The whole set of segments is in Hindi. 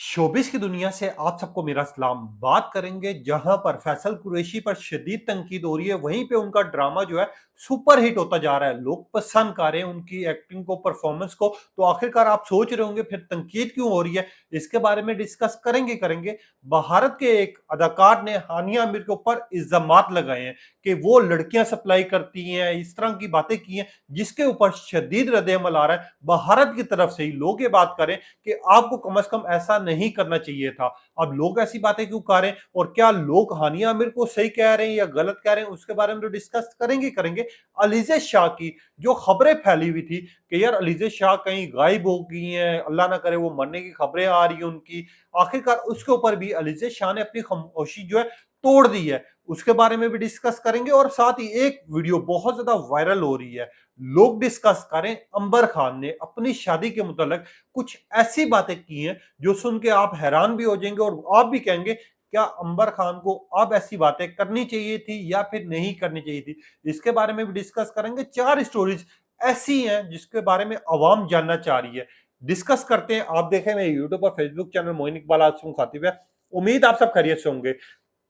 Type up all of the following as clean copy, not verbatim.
शोबिस की दुनिया से आप सबको मेरा सलाम। बात करेंगे जहां पर फैसल कुरैशी पर शदीद तनकीद हो रही है, वहीं पे उनका ड्रामा जो है सुपर हिट होता जा रहा है। लोग पसंद कर रहे हैं उनकी एक्टिंग को, परफॉर्मेंस को। तो आखिरकार आप सोच रहे होंगे फिर तनकीद क्यों हो रही है। इसके बारे में डिस्कस करेंगे। भारत के एक अदाकार ने हानिया आमिर के ऊपर इल्जामात लगाए हैं कि वो लड़कियां सप्लाई करती हैं, इस तरह की बातें की हैं, जिसके ऊपर शदीद रद्द-ए-अमल आ रहा है भारत की तरफ से ही। लोग ये बात करें कि आपको कम से कम ऐसा नहीं करना चाहिए था। अब लोग ऐसी बातें क्यों कर रहे हैं और क्या लोग हानिया आमिर को सही कह रहे हैं या गलत कह रहे हैं, उसके बारे में तो डिस्कस करेंगे। अलीज़ा शाह की जो खबरें फैली हुई थी कि यार अलीज़ा शाह कहीं गायब हो गई हैं, अल्लाह ना करे वो मरने की खबरें आ रही हैं उनकी। आखिरकार उसके ऊपर भी अलीज़ा शाह ने अपनी खामोशी जो है तोड़ दी है। उसके बारे में भी डिस्कस करेंगे और साथ ही एक वीडियो बहुत ज्यादा वायरल हो रही है। लोग डिस्कस करें, अंबर खान ने अपनी शादी के मुतालिक कुछ ऐसी बातें की हैं जो सुन के आप हैरान भी हो जाएंगे और आप भी कहेंगे क्या अंबर खान को अब ऐसी बातें करनी चाहिए थी या फिर नहीं करनी चाहिए थी। इसके बारे में भी डिस्कस करेंगे। 4 स्टोरीज ऐसी हैं जिसके बारे में अवाम जानना चाह रही है। डिस्कस करते हैं। आप देखें मेरे यूट्यूब और फेसबुक चैनल मोइन इकबाल आज मुखातिब है। उम्मीद आप सब खैरियत से होंगे।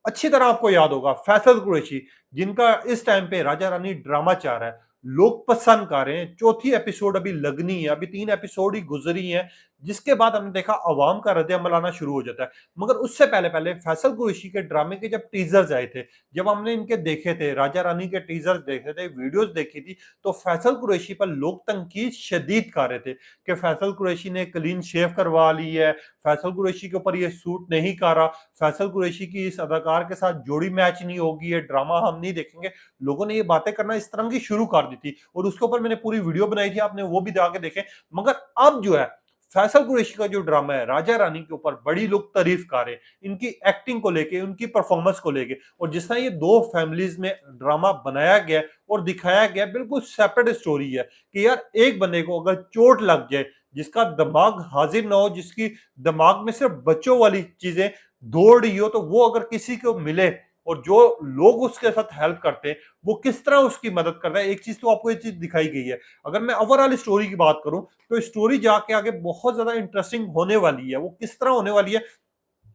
अच्छी तरह आपको याद होगा फैसल कुरैशी, जिनका इस टाइम पे राजा रानी ड्रामा चाह रहा है, लोग पसंद कर रहे हैं। चौथी एपिसोड अभी लगनी है, अभी 3 एपिसोड ही गुजरी हैं, जिसके बाद हमने देखा अवाम का रद्द-ए-अमल आना शुरू हो जाता है। मगर उससे पहले फैसल कुरैशी के ड्रामे के जब टीजर्स आए थे, जब हमने इनके देखे थे, राजा रानी के टीजर्स देखे थे, वीडियोस देखी थी, तो फैसल कुरैशी पर लोग तनकीद शदीद कर रहे थे कि फैसल कुरैशी ने क्लीन शेव करवा ली है, फैसल कुरैशी के ऊपर ये सूट नहीं कर रहा, फैसल कुरैशी की इस अदाकार के साथ जोड़ी मैच नहीं होगी, ये ड्रामा हम नहीं देखेंगे। लोगों ने ये बातें करना इस तरह की शुरू कर दी थी और उसके ऊपर मैंने पूरी वीडियो बनाई थी, आपने वो भी जाके देखें। मगर अब जो है फैसल कुरैशी का जो ड्रामा है राजा रानी के ऊपर, बड़ी लोग तारीफ कर रहे हैं इनकी एक्टिंग को लेके, उनकी परफॉर्मेंस को लेके। और जिस तरह ये दो फैमिलीज में ड्रामा बनाया गया और दिखाया गया, बिल्कुल सेपरेट स्टोरी है कि यार एक बंदे को अगर चोट लग जाए, जिसका दिमाग हाजिर ना हो, जिसकी दिमाग में सिर्फ बच्चों वाली चीजें दौड़ रही हो, तो वो अगर किसी को मिले और जो लोग उसके साथ हेल्प करते हैं, वो किस तरह उसकी मदद कर रहा है। एक चीज तो आपको ये चीज दिखाई गई है। अगर मैं ओवरऑल स्टोरी की बात करूं तो स्टोरी जाके आगे बहुत ज्यादा इंटरेस्टिंग होने वाली है। वो किस तरह होने वाली है,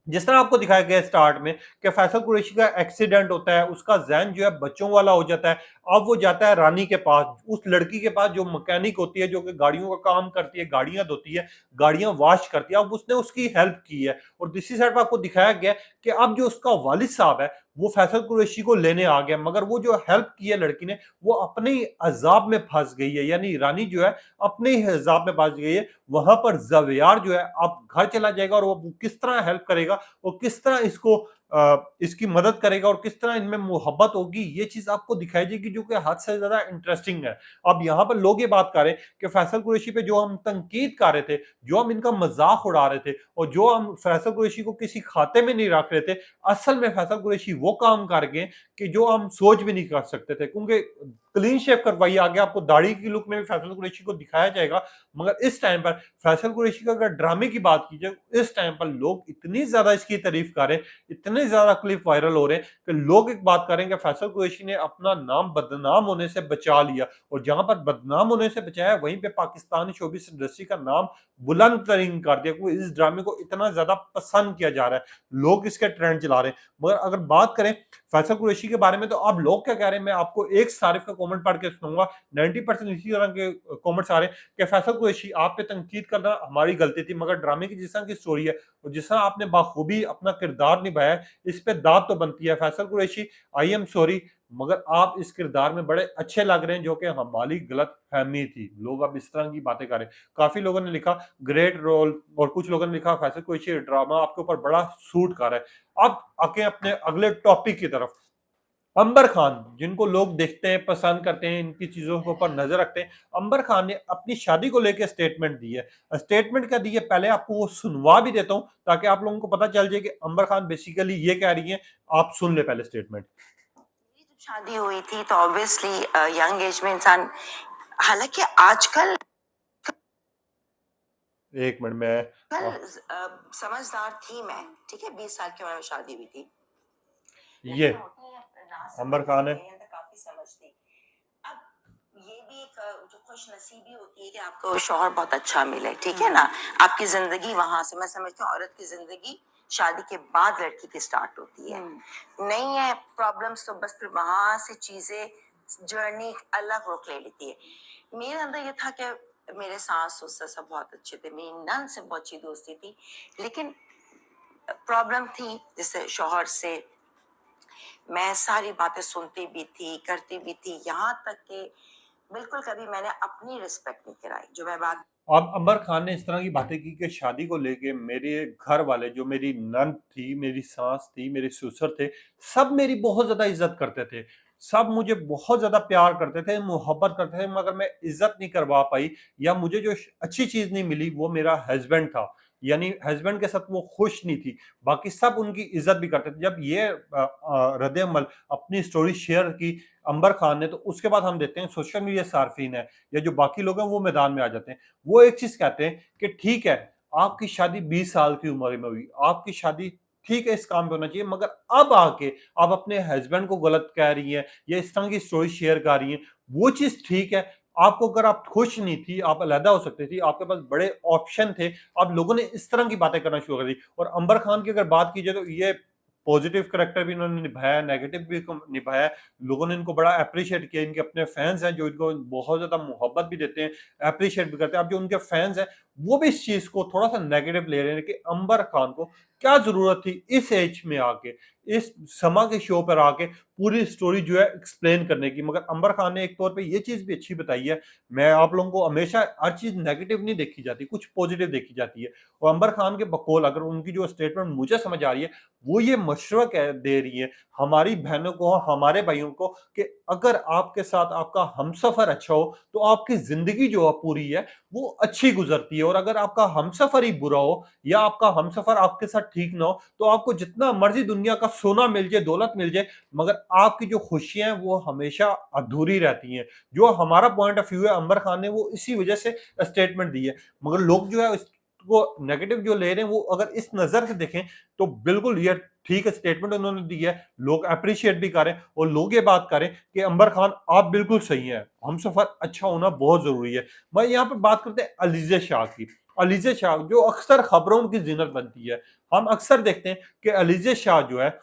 जिस तरह आपको दिखाया गया स्टार्ट में कि फैसल कुरैशी का एक्सीडेंट होता है, उसका जहन जो है बच्चों वाला हो जाता है। अब वो जाता है रानी के पास, उस लड़की के पास जो मैकेनिक होती है, जो कि गाड़ियों का काम करती है, गाड़ियां धोती है, गाड़ियां वॉश करती है। अब उसने उसकी हेल्प की है और दूसरी साइड पर आपको दिखाया गया कि अब जो उसका वालिद साहब है वो फैसल कुरैशी को लेने आ गया, मगर वो जो हेल्प की है लड़की ने, वो अपने ही अजाब में फंस गई है। यानी रानी जो है अपने ही अजाब में फंस गई है। वहां पर जवेयार जो है अब घर चला जाएगा और वो किस तरह हेल्प करेगा और किस तरह इसको इसकी मदद करेगा और किस तरह इनमें मोहब्बत होगी, ये चीज आपको दिखाई देगी, जो कि हद से ज्यादा इंटरेस्टिंग है। अब यहाँ पर लोग ये बात कर रहे हैं कि फैसल कुरैशी पे जो हम तनकीद कर रहे थे, जो हम इनका मजाक उड़ा रहे थे और जो हम फैसल कुरैशी को किसी खाते में नहीं रख रहे थे, असल में फैसल कुरैशी वो काम कर गए कि जो हम सोच भी नहीं कर सकते थे। क्योंकि क्लीन शेव करवाई, आगे आपको दाढ़ी की लुक में भी फैसल कुरैशी को दिखाया जाएगा। मगर इस टाइम पर फैसल कुरैशी का अगर ड्रामे की बात की जाए, इस टाइम पर लोग इतनी ज्यादा इसकी तारीफ कर रहे हैं, इतने ज्यादा क्लिप वायरल हो रहे हैं कि लोग एक बात करेंगे फैसल कुरैशी ने अपना नाम बदनाम होने से बचा लिया। और जहां पर बदनाम होने से बचाया, वहीं पे पाकिस्तानी शोबिस इंडस्ट्री का नाम बुलंद तरीन कर दिया, क्योंकि इस ड्रामे को इतना ज्यादा पसंद किया जा रहा है, लोग इसके ट्रेंड चला रहे हैं। मगर अगर बात करें फैसल कुरैशी के बारे में, तो अब लोग क्या कह रहे हैं, मैं आपको एक सारिफ का कमेंट पढ़ के सुनाऊंगा। 90% इसी तरह के कमेंट्स आ रहे हैं कि फैसल कुरैशी आप पे तनकीद करना हमारी गलती थी, मगर ड्रामे की जिस तरह की स्टोरी है और जिस तरह आपने बाखूबी अपना किरदार निभाया है, इस पे दाद तो बनती है। Faisal Qureshi, I am sorry, मगर आप इस किरदार में बड़े अच्छे लग रहे हैं, जो कि हमारी गलत फहमी थी। लोग अब इस तरह की बातें करें। काफी लोगों ने लिखा ग्रेट रोल और कुछ लोगों ने लिखा फैसल कुरैशी ड्रामा आपके ऊपर बड़ा सूट कर रहा है। अब आके अपने अगले टॉपिक की तरफ। अंबर खान, जिनको लोग देखते हैं, पसंद करते हैं, इनकी चीजों के ऊपर नजर रखते हैं, अंबर खान ने अपनी शादी को लेकर स्टेटमेंट दी है। स्टेटमेंट क्या दी है, पहले आपको वो सुनवा भी देता हूं ताकि आप लोगों को पता चल जाए कि अंबर खान बेसिकली ये कह रही है। आप सुन ले पहले स्टेटमेंट। जब शादी हुई थी तो ऑब्वियसली यंग एज में इंसान, हालांकि आजकल एक मिनट में समझदार थी मैं, ठीक है, 20 साल की उम्र में शादी हुई थी। ये अंबर खान है। काफी समझ थी। अब ये भी एक जो खुशनसीबी होती है कि आपको शौहर बहुत अच्छा मिले, ठीक है ना? आपकी ज़िंदगी वहाँ से, मैं समझती हूँ औरत की ज़िंदगी शादी के बाद लड़की की स्टार्ट होती है। नहीं है प्रॉब्लम्स तो बस फिर वहाँ से चीज़ें, जर्नी अलग रुख ले लेती है। मेरे अंदर ये था कि मेरे सास-ससुर सब बहुत अच्छे थे, मेरी नंद से बहुत अच्छी दोस्ती थी, लेकिन प्रॉब्लम थी जैसे शौहर से मैं सारी बातें सुनती भी थी, करती भी थी, यहाँ तक कि बिल्कुल कभी मैंने अपनी रिस्पेक्ट नहीं कराई, जो मैं बात अब अंबर खान ने इस तरह की बातें की कि शादी को लेके मेरे घर वाले, जो मेरी नंद थी, मेरी सास थी, मेरे ससुर थे, सब मेरी बहुत ज़्यादा इज़्ज़त करते थे। सब मुझे बहुत ज़्यादा प्यार करते थे, मोहब्बत करते थे, मगर मैं इज़्ज़त नहीं करवा पाई या मुझे जो अच्छी चीज़ नहीं मिली वो मेरा हस्बैंड था। यानी हस्बैंड के साथ वो खुश नहीं थी। बाकी सब उनकी इज़्ज़त भी करते थे। जब ये रद्द-ए-अमल अपनी स्टोरी शेयर की अंबर खान ने, तो उसके बाद हम देखते हैं सोशल मीडिया सार्फिन है या जो बाकी लोग हैं वो मैदान में आ जाते हैं। वो एक चीज़ कहते हैं कि ठीक है, आपकी शादी 20 साल की उम्र में हुई, आपकी शादी ठीक है इस काम पे होना चाहिए, मगर अब आके आप अपने हस्बैंड को गलत कह रही हैं या इस तरह की स्टोरी शेयर कर रही हैं, वो चीज़ ठीक है। आपको अगर आप खुश नहीं थी, आप अलहदा हो सकती थी, आपके पास बड़े ऑप्शन थे, अब लोगों ने इस तरह की बातें करना शुरू कर दी। और अंबर खान की अगर बात की जाए तो ये पॉजिटिव करैक्टर भी इन्होंने निभाया, नेगेटिव भी निभाया। लोगों ने इनको बड़ा एप्रिशिएट किया, इनके अपने फैन्स हैं जो इनको बहुत ज़्यादा मोहब्बत भी देते हैं, एप्रिशिएट भी करते हैं। अब जो उनके फैन्स हैं, वो भी इस चीज़ को थोड़ा-सा नेगेटिव ले रहे हैं कि अंबर खान को क्या ज़रूरत थी इस एज में आके, इस समा के शो पर आके पूरी स्टोरी जो है एक्सप्लेन करने की। मगर अंबर खान ने एक तौर पे ये चीज़ भी अच्छी बताई है, मैं आप लोगों को हमेशा हर चीज़ नेगेटिव नहीं देखी जाती, कुछ पॉजिटिव देखी जाती है। और अंबर खान के बकौल अगर उनकी जो स्टेटमेंट मुझे समझ आ रही है, वो ये मशवरा कह दे रही है हमारी बहनों को, हमारे भाइयों को कि अगर आपके साथ आपका हमसफ़र अच्छा हो, तो आपकी ज़िंदगी जो पूरी है, वो अच्छी गुज़रती है। और अगर आपका हमसफ़र ही बुरा हो या आपका हमसफ़र आपके साथ ठीक ना हो, तो आपको जितना मर्ज़ी दुनिया का सोना मिल जाए, दौलत मिल जाए, मगर आपकी जो खुशियाँ हैं, वो हमेशा अधूरी रहती हैं। जो हमारा पॉइंट ऑफ व्यू है, अंबर खान ने वो इसी वजह से स्टेटमेंट दी है। मगर लोग जो है इसको नेगेटिव जो ले रहे हैं, वो अगर इस नज़र से देखें, तो बिल्कुल ये ठीक है स्टेटमेंट उन्होंने दी है, लोग एप्रिशिएट भी करें और लोग ये बात करें कि अंबर खान आप बिल्कुल सही हैं, हमसफ़र अच्छा होना बहुत ज़रूरी है। मैं यहाँ पे बात करते हैं अलीज़ा शाह की। अलीज़ा शाह जो अक्सर खबरों की ज़ीनत बनती है। हम अक्सर देखते हैं कि अलीज़ा शाह जो है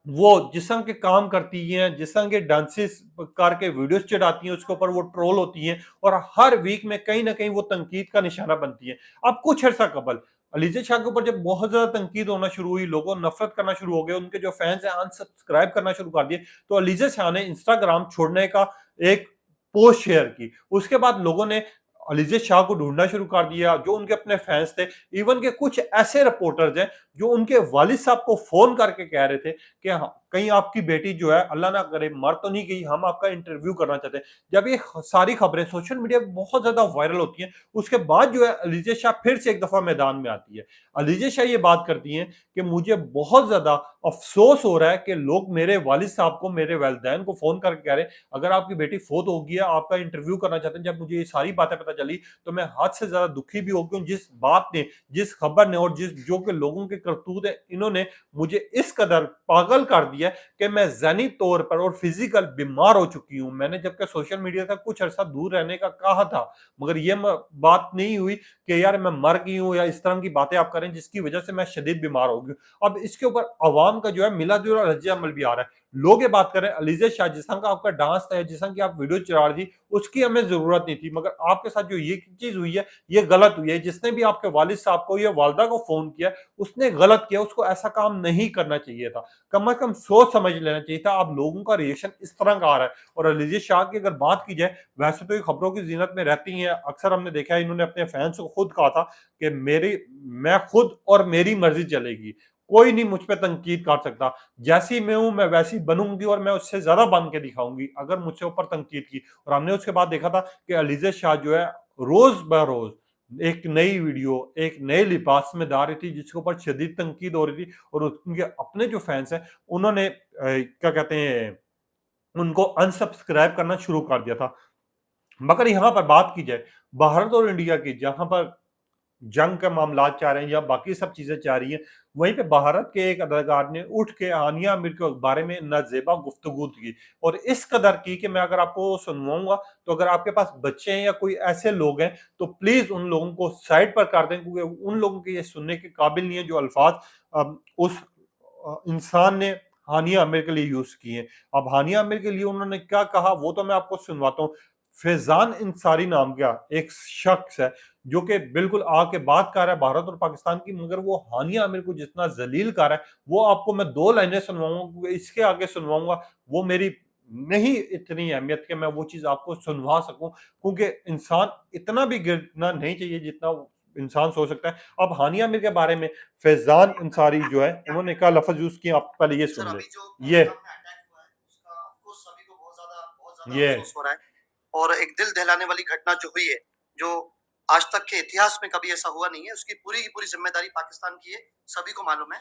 वो जिस तरह के काम करती हैं, जिस तरह के डांसेस करके वीडियोज़ चढ़ाती हैं, उसके ऊपर वो ट्रोल होती हैं और हर वीक में कहीं न कहीं वो तनकीद का निशाना बनती हैं। अब कुछ अर्सा कबल अलीज़ा शाह के ऊपर जब बहुत ज़्यादा तनकीद होना शुरू हुई, लोगों नफ़रत करना शुरू हो गए, उनके जो फैन्स हैं अनसब्सक्राइब करना शुरू कर दिए, तो अलीज़ा शाह ने इंस्टाग्राम छोड़ने का एक पोस्ट शेयर की। उसके बाद लोगों ने अलीज़ा शाह को ढूँढना शुरू कर दिया, जो उनके अपने फैन्स थे। इवन के कुछ ऐसे रिपोर्टर्स हैं, जो उनके वालिद साहब को फ़ोन करके कह रहे थे कि हाँ, कहीं आपकी बेटी जो है अल्लाह ना करे मर तो नहीं गई, हम आपका इंटरव्यू करना चाहते हैं। जब ये सारी खबरें सोशल मीडिया पे बहुत ज़्यादा वायरल होती हैं, उसके बाद जो है अलीज़ा शाह फिर से एक दफ़ा मैदान में आती है। अलीज़ा शाह ये बात करती हैं कि मुझे बहुत ज़्यादा अफ़सोस हो रहा है कि लोग मेरे वालिद साहब को, मेरे वालिदैन को फ़ोन करके कह रहे हैं, अगर आपकी बेटी फ़ौत हो गई है, आपका इंटरव्यू करना चाहते हैं। जब मुझे ये सारी बातें पता चली, तो मैं हद से ज़्यादा दुखी भी हो गया हूँ। जिस बात ने, जिस खबर ने और जिस जो कि लोगों के करतूत है, इन्होंने मुझे इस कदर पागल कर दिया है कि मैं ज़हनी तौर पर और फिज़िकल बीमार हो चुकी हूँ। मैंने जबकि सोशल मीडिया से कुछ अरसा दूर रहने का कहा था, मगर ये बात नहीं हुई कि यार मैं मर गई हूँ या इस तरह की बातें आप करें जिसकी वजह से मैं शदीद बीमार हो गई हूँ। अब इसके ऊपर अवाम का जो है मिला-जुला रद्द-ए-अमल भी आ रहा है। लोग ये बात कर रहे हैं अलीज़ा शाह जिस तरह का आपका डांस था, जिस तरह की आप वीडियो चला रही थी, उसकी हमें ज़रूरत नहीं थी, मगर आपके साथ जो ये चीज़ हुई है, ये गलत हुई है। जिसने भी आपके वालिद साहब को या वालिदा को फ़ोन किया, उसने गलत किया, उसको ऐसा काम नहीं करना चाहिए था। कम से कम सोच समझ लेना चाहिए था। अब लोगों का रिएक्शन इस तरह का आ रहा है। और अलीज़ा शाह की अगर बात की जाए, वैसे तो ये खबरों की ज़ीनत में रहती हैं। अक्सर हमने देखा है इन्होंने अपने फैन्स को खुद कहा था कि मैं खुद और मेरी मर्ज़ी चलेगी। कोई नहीं मुझ पे तनकीद कर सकता। जैसी मैं हूँ, मैं वैसी बनूँगी और मैं उससे ज़्यादा बन के दिखाऊँगी, अगर मुझसे ऊपर तनकीद की। और हमने उसके बाद देखा था कि अलीज़ा शाह जो है रोज़-ब-रोज़ एक नई वीडियो, एक नए लिबास में दा रही थी जिसके ऊपर शदीद तनकीद हो रही थी और उनके अपने जो फैन्स हैं उन्होंने क्या कहते हैं, उनको अनसब्सक्राइब करना शुरू कर दिया था। मगर यहाँ पर बात की जाए भारत और इंडिया की, जहाँ पर जंग के मामलात चाह रहे हैं या बाकी सब चीजें चाह रही हैं, वहीं पे भारत के एक अदाकार ने उठ के हानिया आमिर के बारे में नाजेबा गुफ्तगू की और इस कदर की कि मैं अगर आपको सुनवाऊंगा तो अगर आपके पास बच्चे हैं या कोई ऐसे लोग हैं तो प्लीज उन लोगों को साइड पर कर दें, क्योंकि उन लोगों के ये सुनने के काबिल नहीं है जो अल्फाज उस इंसान ने हानिया आमिर के लिए यूज किए। अब हानिया आमिर के लिए उन्होंने क्या कहा वो तो मैं आपको सुनवाता हूँ। फैजान इंसारी नाम का एक शख्स है जो कि बिल्कुल आके बात कर रहा है भारत और पाकिस्तान की, मगर वो हानिया आमिर को जितना जलील कर रहा है वो आपको मैं 2 लाइनें सुनवाऊंगा, क्योंकि इसके आगे सुनवाऊंगा वो मेरी नहीं इतनी अहमियत कि मैं वो चीज आपको सुनवा सकूं, क्योंकि इंसान इतना भी गिरना नहीं चाहिए जितना इंसान सोच सकता है। अब हानिया आमिर के बारे में फैजान अंसारी जो है उन्होंने क्या लफ्ज यूज किए, आप पहले ये सर सुन ले। अभी जो ये पहलगाम में अटैक हुआ है उसका ऑफ कोर्स सभी को बहुत ज्यादा ये अफसोस हो रहा है और एक दिल दहलाने वाली घटना जो हुई है, जो आज तक के इतिहास में कभी ऐसा हुआ नहीं है, उसकी पूरी की पूरी जिम्मेदारी पाकिस्तान की है, सभी को मालूम है।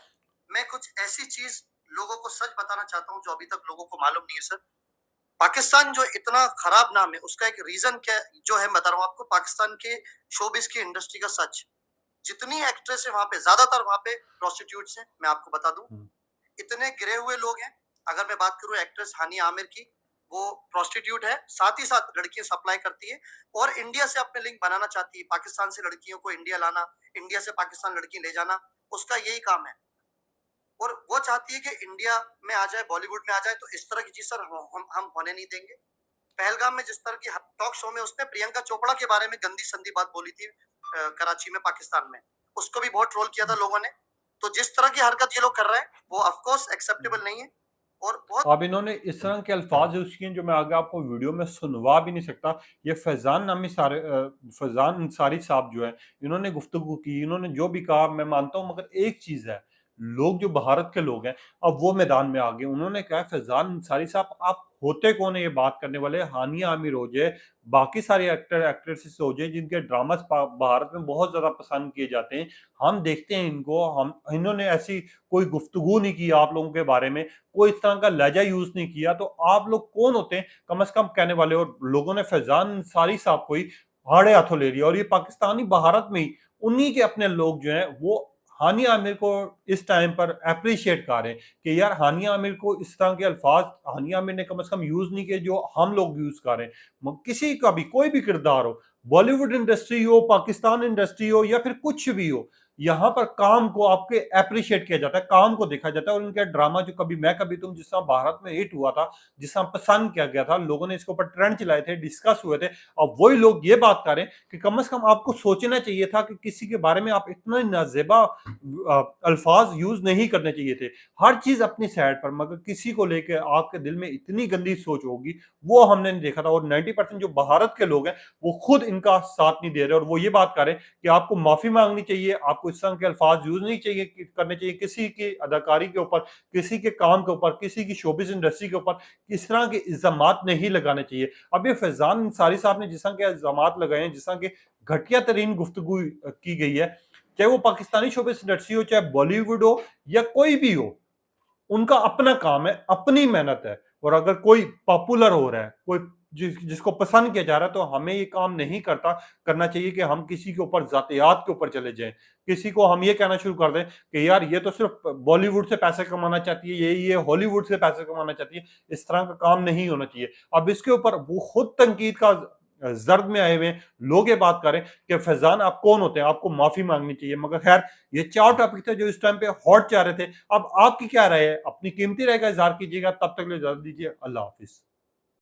मैं कुछ ऐसी चीज लोगों को सच बताना चाहता हूँ जो अभी तक लोगों को मालूम नहीं है। सर पाकिस्तान जो इतना खराब नाम है उसका एक रीजन क्या जो है बता रहा हूँ आपको, पाकिस्तान के शोबिस की इंडस्ट्री का सच। जितनी एक्ट्रेस है वहां पे ज्यादातर वहां पे प्रोस्टिट्यूट्स हैं, मैं आपको बता दूं। इतने गिरे हुए लोग हैं। अगर मैं बात करूं एक्ट्रेस हानिया आमिर की, वो प्रोस्टिट्यूट है, साथ ही साथ लड़कियां सप्लाई करती है और इंडिया से अपने लिंक बनाना चाहती है। पाकिस्तान से लड़कियों को इंडिया लाना, इंडिया से पाकिस्तान लड़की ले जाना, उसका यही काम है। और वो चाहती है कि इंडिया में आ जाए, बॉलीवुड में आ जाए। तो इस तरह की चीज सर हम होने नहीं देंगे। पहलगाम में जिस तरह की टॉक शो में उसने प्रियंका चोपड़ा के बारे में गंदी संदी बात बोली थी कराची में, पाकिस्तान में, उसको भी बहुत ट्रोल किया था लोगों ने। तो जिस तरह की हरकत ये लोग कर रहे हैं वो ऑफ कोर्स एक्सेप्टेबल नहीं है और बहुत अब इन्होंने इस तरह के अल्फाज यूज किए जो मैं आगे आपको वीडियो में सुनवा भी नहीं सकता। ये फैजान अंसारी साहब जो है इन्होंने गुफ्तगू की, इन्होंने जो भी कहा मैं मानता हूं, मगर एक चीज है, लोग जो भारत के लोग हैं अब वो मैदान में आ गए। उन्होंने कहा फैजान अंसारी साहब आप होते कौन है ये बात करने वाले? हानिया आमिर हो जाए, बाकी सारे एक्टर एक्ट्रेसेस हो जाए जिनके ड्रामास भारत में बहुत ज्यादा पसंद किए जाते हैं, हम देखते हैं इनको, हम इन्होंने ऐसी कोई गुफ्तगू नहीं की आप लोगों के बारे में, कोई इस तरह का लहजा यूज नहीं किया, तो आप लोग कौन होते हैं कम से कम कहने वाले? और लोगों ने फैजान अंसारी साहब को ही हाड़े हाथों ले लिया और ये पाकिस्तानी भारत में ही उन्हीं के अपने लोग जो हैं वो हानिया आमिर को इस टाइम पर अप्रिशिएट कर रहे हैं कि यार हानिया आमिर को इस तरह के अल्फाज हानिया आमिर ने कम से कम यूज नहीं किए जो हम लोग यूज कर रहे हैं। किसी का भी कोई भी किरदार हो, बॉलीवुड इंडस्ट्री हो, पाकिस्तान इंडस्ट्री हो या फिर कुछ भी हो, यहाँ पर काम को आपके अप्रिशिएट किया जाता है, काम को देखा जाता है। और इनका ड्रामा जो कभी मैं कभी तुम जिस तरह भारत में हिट हुआ था, जिस तरह पसंद किया गया था, लोगों ने इसके ऊपर ट्रेंड चलाए थे, डिस्कस हुए थे, अब वही लोग ये बात करें कि कम से कम आपको सोचना चाहिए था कि किसी के बारे में आप इतना नाजेबा अल्फाज यूज नहीं करने चाहिए थे। हर चीज अपनी साइड पर, मगर किसी को लेकर आपके दिल में इतनी गंदी सोच होगी वो हमने नहीं देखा था। और 90% जो भारत के लोग हैं वो खुद इनका साथ नहीं दे रहे और वो ये बात करें कि आपको माफी मांगनी चाहिए, आपको इस तरह के अल्फाज यूज नहीं चाहिए करने चाहिए किसी की अदाकारी के ऊपर, किसी के काम के ऊपर, किसी की शोबिस इंडस्ट्री के ऊपर इस तरह के इल्जामात नहीं लगाने चाहिए। अब ये फैजान अंसारी साहब ने जिस तरह के इल्जामात लगाए हैं, जिस तरह के घटिया तरीन गुफ्तगू की गई है, चाहे वो पाकिस्तानी शोबिस इंडस्ट्री हो, चाहे बॉलीवुड हो या कोई भी हो, उनका अपना काम है, अपनी मेहनत है। और अगर कोई पॉपुलर हो रहा है, कोई जिसको पसंद किया जा रहा है, तो हमें ये काम नहीं करना चाहिए कि हम किसी के ऊपर जातियात के ऊपर चले जाएं, किसी को हम ये कहना शुरू कर दें कि यार ये तो सिर्फ बॉलीवुड से पैसे कमाना चाहती है, ये हॉलीवुड से पैसे कमाना चाहती है। इस तरह का काम नहीं होना चाहिए। अब इसके ऊपर वो खुद तनकीद का जर्द में आए हुए लोग ये बात करें कि फैजान आप कौन होते हैं, आपको माफी मांगनी चाहिए। मगर खैर ये 4 टॉपिक थे जो इस टाइम पे हॉट जा रहे थे। अब आपकी क्या राय है? अपनी कीमती राय का इजहार कीजिएगा। तब तक ले इजाजत दीजिए। अल्लाह हाफिज।